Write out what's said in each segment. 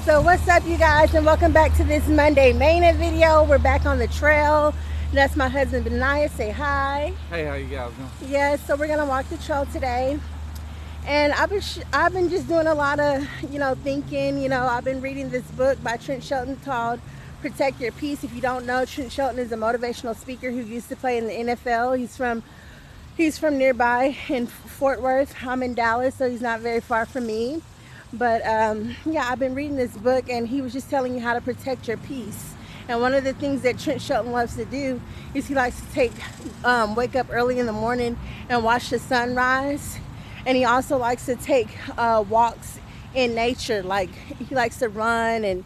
So what's up, you guys, and welcome back to this Monday Manna video. We're back on the trail. That's my husband Benaiah. Say hi. Hey, how you guys doing? Yes, so we're gonna walk the trail today, and I've been just doing a lot of thinking. I've been reading this book by Trent Shelton called "Protect Your Peace." If you don't know, Trent Shelton is a motivational speaker who used to play in the NFL. He's from nearby in Fort Worth. I'm in Dallas, so he's not very far from me. But yeah, I've been reading this book, and he was just telling you how to protect your peace. And one of the things that Trent Shelton loves to do is he likes to wake up early in the morning and watch the sunrise. And he also likes to take walks in nature. Like, he likes to run and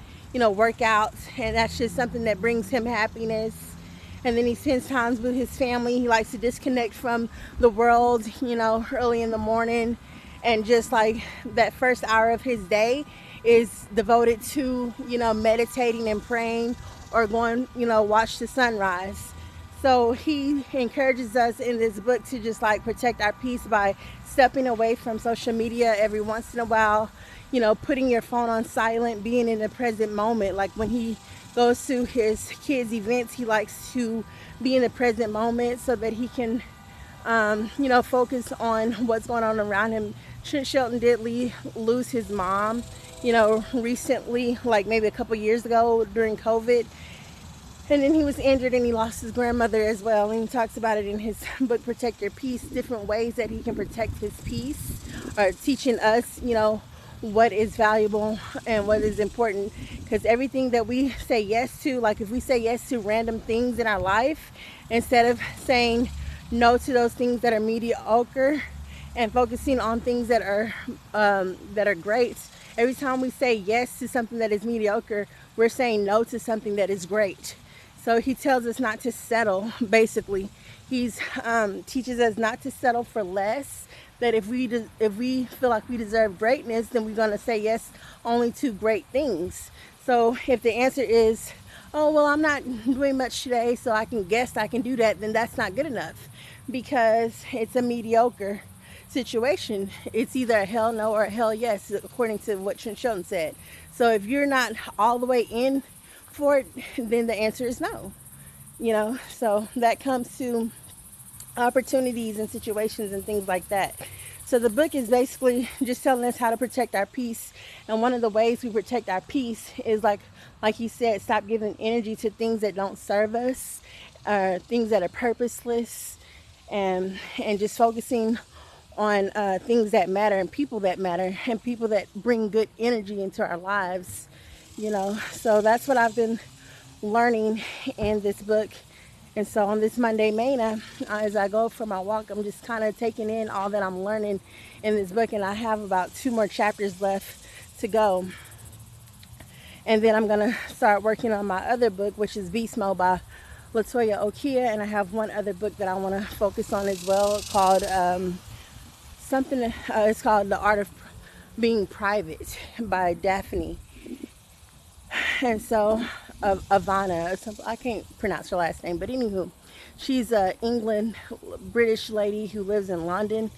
work out, and that's just something that brings him happiness. And then he spends times with his family. He likes to disconnect from the world, early in the morning. And just like that first hour of his day is devoted to, meditating and praying, or going, watch the sunrise. So he encourages us in this book to just like protect our peace by stepping away from social media every once in a while, putting your phone on silent, being in the present moment. Like when he goes to his kids' events, he likes to be in the present moment so that he can, focus on what's going on around him. Trent Shelton did lose his mom, recently, like maybe a couple years ago during COVID. And then he was injured and he lost his grandmother as well. And he talks about it in his book, Protect Your Peace, different ways that he can protect his peace, or teaching us, what is valuable and what is important. Because everything that we say yes to, like if we say yes to random things in our life, instead of saying no to those things that are mediocre and focusing on things that are great, every time we say yes to something that is mediocre, we're saying no to something that is great. So he tells us not to settle. Basically, he's teaches us not to settle for less. That if we feel like we deserve greatness, then we're going to say yes only to great things. So if the answer is, oh well, I'm not doing much today, so I can guess I can do that, then that's not good enough, because it's a mediocre situation. It's either a hell no or a hell yes, according to what Trent Shelton said. So if you're not all the way in for it, then the answer is no. So that comes to opportunities and situations and things like that. So the book is basically just telling us how to protect our peace. And one of the ways we protect our peace is like he said, stop giving energy to things that don't serve us, things that are purposeless, and just focusing on things that matter, and people that matter, and people that bring good energy into our lives. So that's what I've been learning in this book. And so on this Monday Manna, as I go for my walk, I'm just kind of taking in all that I'm learning in this book. And I have about 2 more chapters left to go. And then I'm going to start working on my other book, which is Beast Mode by Latoya Okia. And I have one other book that I want to focus on as well, called it's called The Art of Being Private by Daphne. And so Ivana, I can't pronounce her last name, but anywho, she's a British lady who lives in London,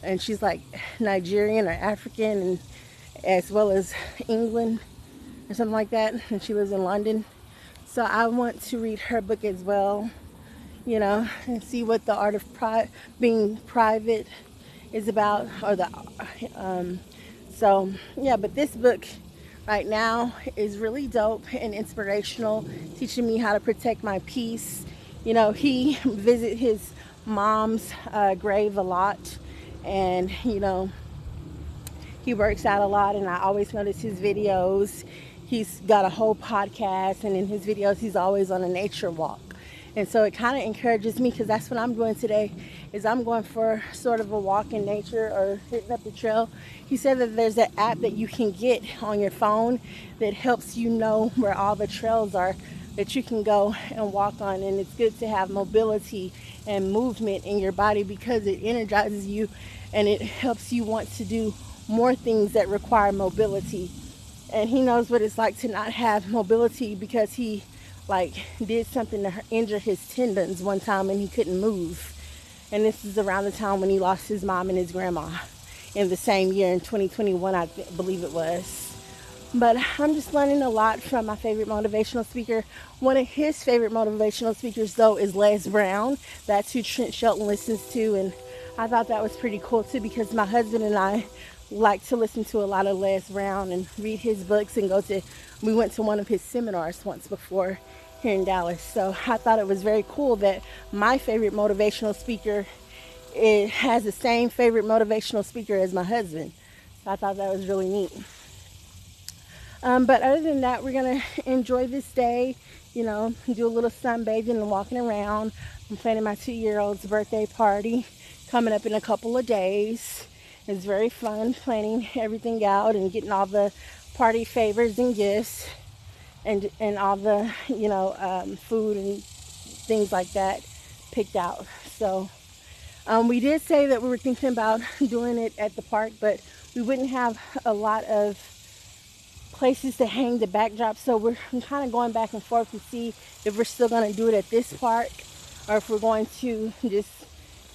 and she's like Nigerian or African, and as well as England or something like that, and she lives in London. So I want to read her book as well, and see what the art of being private is about, or so yeah. But this book right now is really dope and inspirational, teaching me how to protect my peace. He visit his mom's grave a lot, and he works out a lot, and I always notice his videos. He's got a whole podcast, and in his videos he's always on a nature walk. And so it kind of encourages me, because that's what I'm doing today, is I'm going for sort of a walk in nature, or hitting up the trail. He said that there's an app that you can get on your phone that helps you know where all the trails are that you can go and walk on. And it's good to have mobility and movement in your body, because it energizes you and it helps you want to do more things that require mobility. And he knows what it's like to not have mobility, because he did something to injure his tendons one time and he couldn't move. And this is around the time when he lost his mom and his grandma in the same year, in 2021, I believe it was. But I'm just learning a lot from my favorite motivational speaker. One of his favorite motivational speakers, though, is Les Brown. That's who Trent Shelton listens to. And I thought that was pretty cool, too, because my husband and I like to listen to a lot of Les Brown and read his books and we went to one of his seminars once before here in Dallas. So I thought it was very cool that my favorite motivational speaker has the same favorite motivational speaker as my husband. So I thought that was really neat. But other than that, we're going to enjoy this day, do a little sunbathing and walking around. I'm planning my 2-year-old's birthday party coming up in a couple of days. It's very fun planning everything out and getting all the party favors and gifts and all the, food and things like that picked out. So we did say that we were thinking about doing it at the park, but we wouldn't have a lot of places to hang the backdrop, so we're kind of going back and forth to see if we're still going to do it at this park or if we're going to just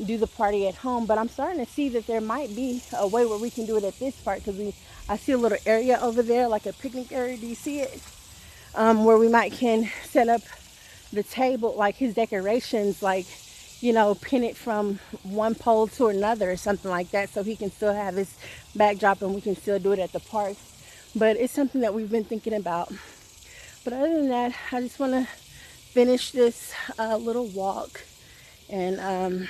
do the party at home. But I'm starting to see that there might be a way where we can do it at this park, because I see a little area over there, like a picnic area. Do you see it? Where we might can set up the table, like his decorations, like, pin it from one pole to another or something like that, so he can still have his backdrop and we can still do it at the park. But it's something that we've been thinking about. But other than that, I just want to finish this little walk. And I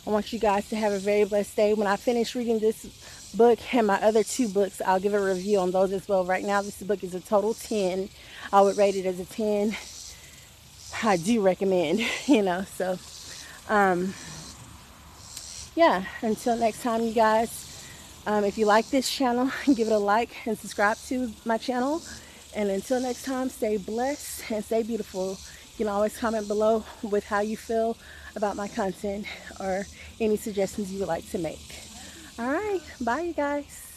want you guys to have a very blessed day. When I finish reading this book and my other 2 books, I'll give a review on those as well. Right now, this book is a total 10. I would rate it as a 10. I do recommend, So, yeah, until next time, you guys. If you like this channel, give it a like and subscribe to my channel. And until next time, stay blessed and stay beautiful. You can always comment below with how you feel about my content or any suggestions you would like to make. All right, bye you guys.